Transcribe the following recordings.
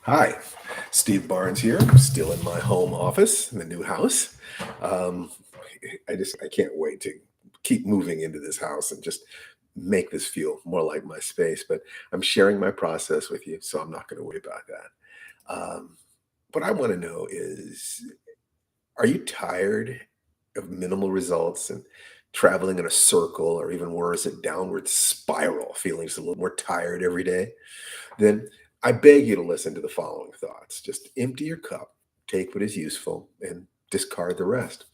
Hi, Steve Barnes here. I'm still in my home office in the new house. Um, I can't wait to keep moving into this house and just make this feel more like my space. But I'm sharing my process with you, so I'm not going to worry about that. What I want to know is, are you tired of minimal results and traveling in a circle, or even worse, a downward spiral, feeling just a little more tired every day? Then I beg you to listen to the following thoughts. Just empty your cup, take what is useful, and discard the rest.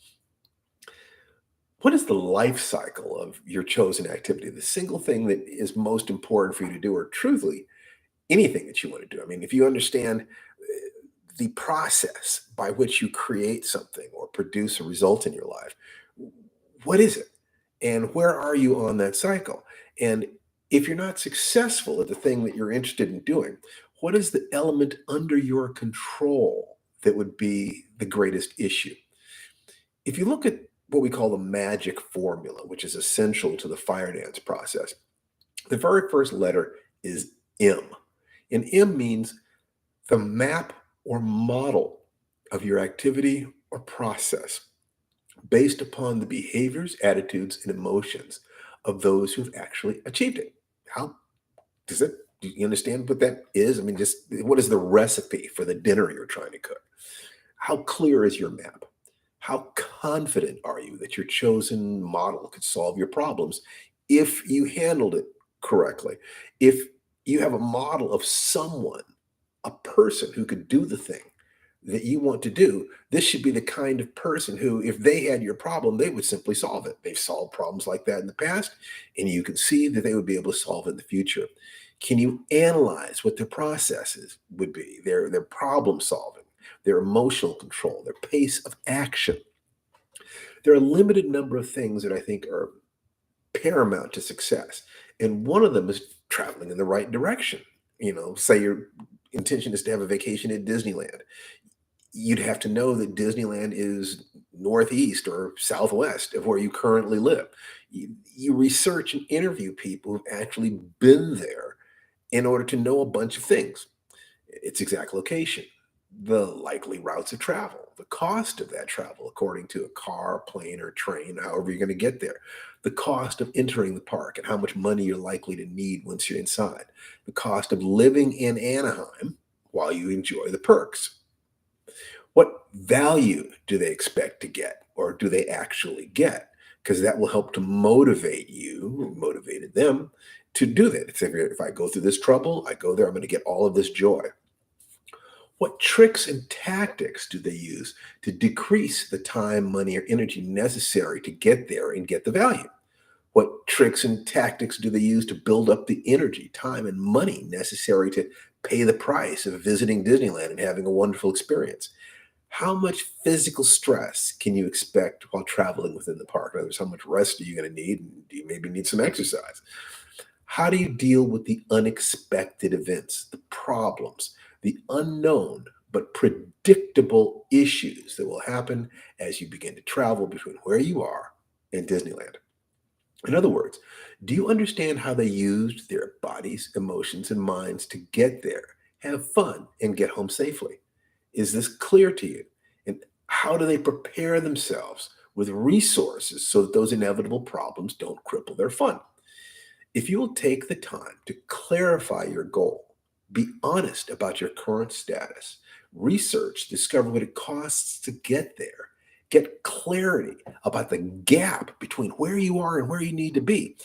What is the life cycle of your chosen activity? The single thing that is most important for you to do, or truthfully, anything that you want to do. I mean, if you understand the process by which you create something or produce a result in your life, what is it? And where are you on that cycle? And if you're not successful at the thing that you're interested in doing, what is the element under your control that would be the greatest issue? If you look at what we call the magic formula, which is essential to the Firedance process, the very first letter is M. And M means the map or model of your activity or process based upon the behaviors, attitudes, and emotions of those who've actually achieved it. How does it? Do you understand what that is? I mean, just what is the recipe for the dinner you're trying to cook? How clear is your map? How confident are you that your chosen model could solve your problems if you handled it correctly? If you have a model of someone, a person who could do the thing that you want to do, this should be the kind of person who, if they had your problem, they would simply solve it. They've solved problems like that in the past, and you can see that they would be able to solve it in the future. Can you analyze what their processes would be, their problem solving, their emotional control, their pace of action? There are a limited number of things that I think are paramount to success. And one of them is traveling in the right direction. Say your intention is to have a vacation at Disneyland. You'd have to know that Disneyland is northeast or southwest of where you currently live. You research and interview people who've actually been there in order to know a bunch of things: its exact location, the likely routes of travel, the cost of that travel, according to a car, plane, or train, however you're going to get there, the cost of entering the park and how much money you're likely to need once you're inside, the cost of living in Anaheim while you enjoy the perks. What value do they expect to get, or do they actually get? Because that will help to motivate you, motivated them to do that. If I go through this trouble, I go there, I'm going to get all of this joy. What tricks and tactics do they use to decrease the time, money, or energy necessary to get there and get the value? What tricks and tactics do they use to build up the energy, time, and money necessary to pay the price of visiting Disneyland and having a wonderful experience? How much physical stress can you expect while traveling within the park? In other words, how much rest are you going to need? And do you maybe need some exercise? How do you deal with the unexpected events, the problems, the unknown but predictable issues that will happen as you begin to travel between where you are and Disneyland? In other words, do you understand how they used their bodies, emotions, and minds to get there, have fun, and get home safely? Is this clear to you? And how do they prepare themselves with resources so that those inevitable problems don't cripple their fun? If you will take the time to clarify your goal, be honest about your current status, research, discover what it costs to get there, get clarity about the gap between where you are and where you need to be.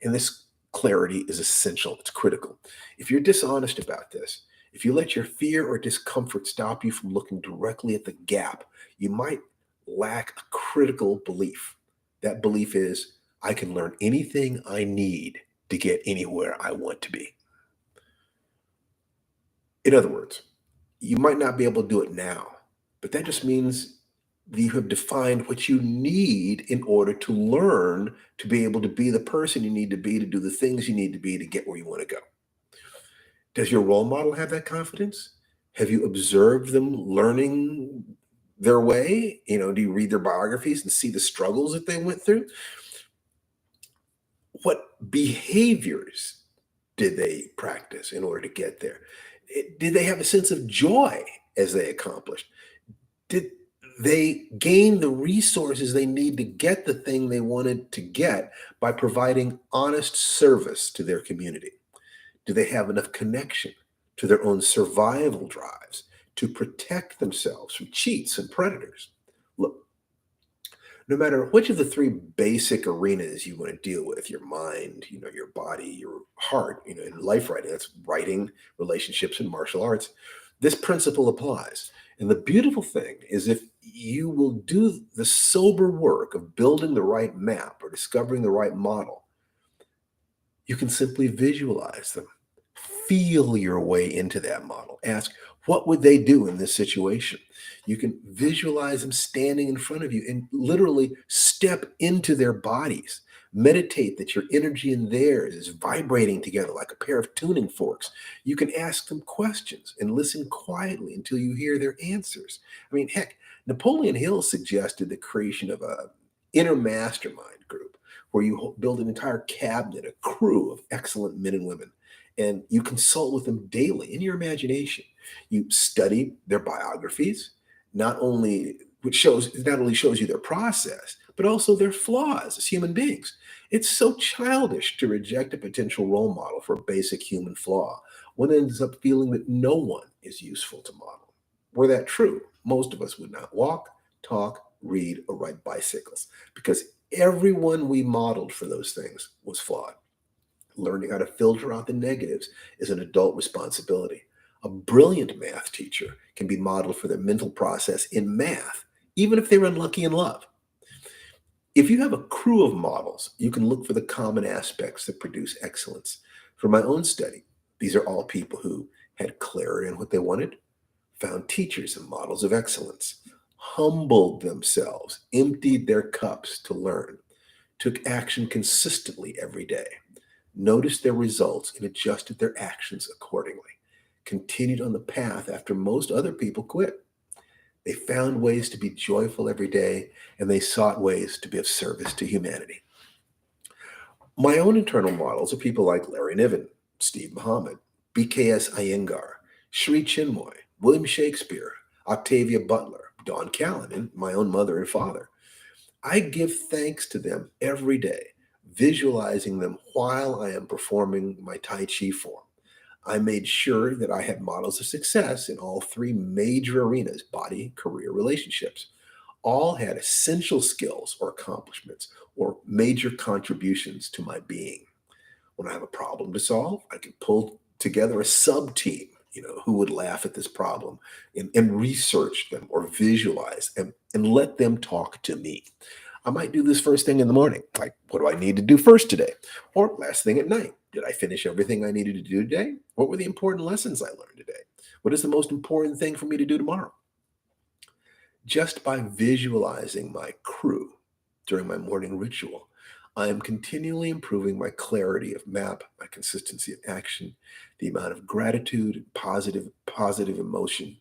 And this clarity is essential, it's critical. If you're dishonest about this, if you let your fear or discomfort stop you from looking directly at the gap, you might lack a critical belief. That belief is, I can learn anything I need to get anywhere I want to be. In other words, you might not be able to do it now, but that just means that you have defined what you need in order to learn to be able to be the person you need to do the things you need to be to get where you want to go. Does your role model have that confidence? Have you observed them learning their way? Do you read their biographies and see the struggles that they went through? What behaviors did they practice in order to get there? Did they have a sense of joy as they accomplished? Did they gain the resources they need to get the thing they wanted to get by providing honest service to their community? Do they have enough connection to their own survival drives to protect themselves from cheats and predators? Look, no matter which of the three basic arenas you want to deal with, your mind, your body, your heart, in life writing, that's writing, relationships, and martial arts, this principle applies. And the beautiful thing is, if you will do the sober work of building the right map or discovering the right model, you can simply visualize them. Feel your way into that model. Ask, what would they do in this situation? You can visualize them standing in front of you and literally step into their bodies. Meditate that your energy and theirs is vibrating together like a pair of tuning forks. You can ask them questions and listen quietly until you hear their answers. I mean, heck, Napoleon Hill suggested the creation of a inner mastermind group where you build an entire cabinet, a crew of excellent men and women, and you consult with them daily in your imagination. You study their biographies, which not only shows you their process, but also their flaws as human beings. It's so childish to reject a potential role model for a basic human flaw. One ends up feeling that no one is useful to model. Were that true, most of us would not walk, talk, read, or ride bicycles because everyone we modeled for those things was flawed. Learning how to filter out the negatives is an adult responsibility. A brilliant math teacher can be modeled for their mental process in math, even if they're unlucky in love. If you have a crew of models, you can look for the common aspects that produce excellence. For my own study, these are all people who had clarity in what they wanted, found teachers and models of excellence, humbled themselves, emptied their cups to learn, took action consistently every day, noticed their results and adjusted their actions accordingly, continued on the path after most other people quit. They found ways to be joyful every day, and they sought ways to be of service to humanity. My own internal models are people like Larry Niven, Steve Muhammad, BKS Iyengar, Sri Chinmoy, William Shakespeare, Octavia Butler, Don Callan, and my own mother and father. I give thanks to them every day, visualizing them while I am performing my Tai Chi form. I made sure that I had models of success in all three major arenas: body, career, relationships. All had essential skills or accomplishments or major contributions to my being. When I have a problem to solve, I can pull together a sub team, who would laugh at this problem and research them or visualize and let them talk to me. I might do this first thing in the morning. Like, what do I need to do first today? Or last thing at night. Did I finish everything I needed to do today? What were the important lessons I learned today? What is the most important thing for me to do tomorrow? Just by visualizing my crew during my morning ritual, I am continually improving my clarity of map, my consistency of action, the amount of gratitude and positive emotion,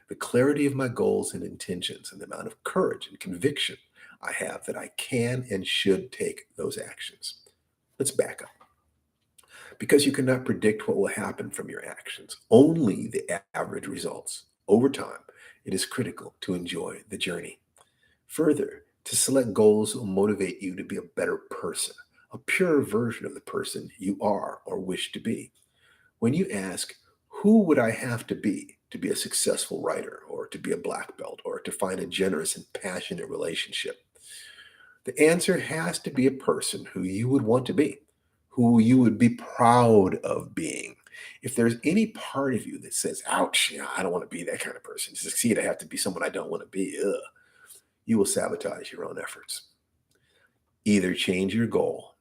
the clarity of my goals and intentions, and the amount of courage and conviction I have that I can and should take those actions. Let's back up. Because you cannot predict what will happen from your actions, only the average results. Over time, it is critical to enjoy the journey. Further, to select goals will motivate you to be a better person, a purer version of the person you are or wish to be. When you ask, who would I have to be a successful writer, or to be a black belt, or to find a generous and passionate relationship? The answer has to be a person who you would want to be, who you would be proud of being. If there's any part of you that says, ouch, I don't want to be that kind of person. To succeed, I have to be someone I don't want to be. Ugh, you will sabotage your own efforts. Either change your goal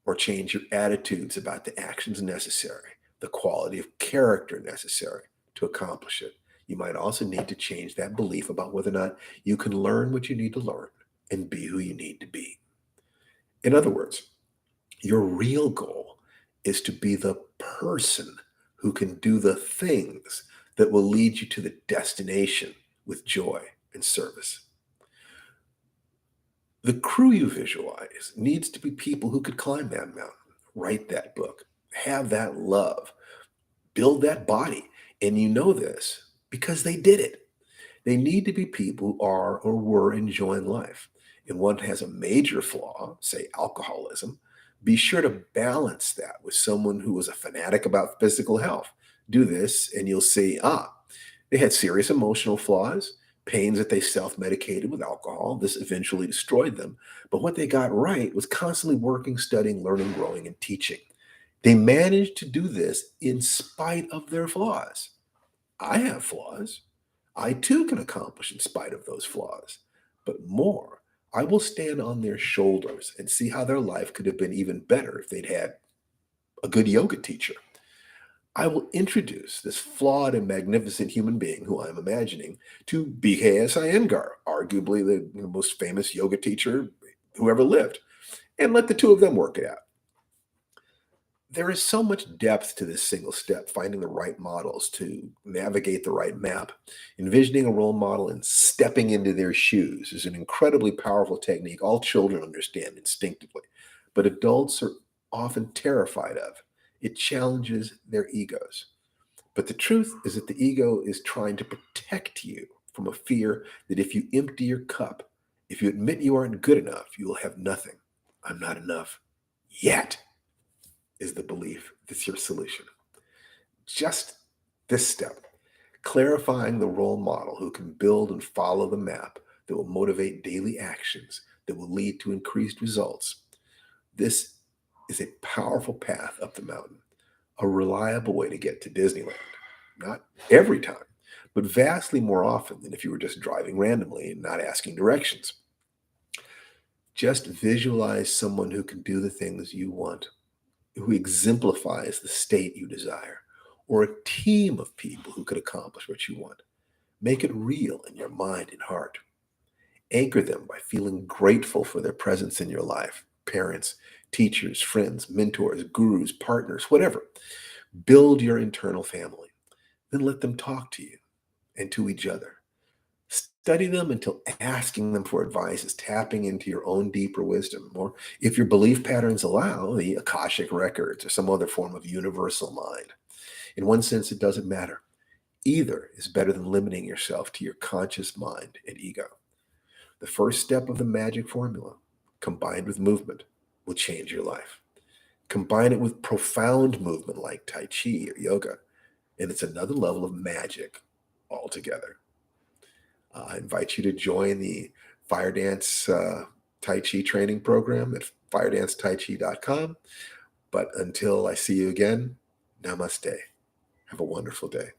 or change your attitudes about the actions necessary, the quality of character necessary to accomplish it. You might also need to change that belief about whether or not you can learn what you need to learn and be who you need to be. In other words, your real goal is to be the person who can do the things that will lead you to the destination with joy and service. The crew you visualize needs to be people who could climb that mountain, write that book, have that love, build that body, And you know this because they did it. They need to be people who are or were enjoying life. And one has a major flaw, say alcoholism, be sure to balance that with someone who was a fanatic about physical health. Do this, and you'll see, they had serious emotional flaws, pains that they self medicated with alcohol. This eventually destroyed them. But what they got right was constantly working, studying, learning, growing, and teaching. They managed to do this in spite of their flaws. I have flaws. I too can accomplish in spite of those flaws. But more, I will stand on their shoulders and see how their life could have been even better if they'd had a good yoga teacher. I will introduce this flawed and magnificent human being who I'm imagining to BKS Iyengar, arguably the most famous yoga teacher who ever lived, and let the two of them work it out. There is so much depth to this single step, finding the right models to navigate the right map. Envisioning a role model and stepping into their shoes is an incredibly powerful technique all children understand instinctively, but adults are often terrified of. It challenges their egos. But the truth is that the ego is trying to protect you from a fear that if you empty your cup, if you admit you aren't good enough, you will have nothing. I'm not enough yet, is the belief that's your solution. Just this step, clarifying the role model who can build and follow the map that will motivate daily actions that will lead to increased results. This is a powerful path up the mountain, a reliable way to get to Disneyland. Not every time, but vastly more often than if you were just driving randomly and not asking directions. Just visualize someone who can do the things you want, who exemplifies the state you desire, or a team of people who could accomplish what you want. Make it real in your mind and heart. Anchor them by feeling grateful for their presence in your life: parents, teachers, friends, mentors, gurus, partners, whatever. Build your internal family. Then let them talk to you and to each other. Study them until asking them for advice is tapping into your own deeper wisdom, or if your belief patterns allow, the Akashic records or some other form of universal mind. In one sense, it doesn't matter. Either is better than limiting yourself to your conscious mind and ego. The first step of the magic formula, combined with movement, will change your life. Combine it with profound movement like Tai Chi or yoga, and it's another level of magic altogether. I invite you to join the Firedance Tai Chi training program at firedancetaichi.com. But until I see you again, namaste. Have a wonderful day.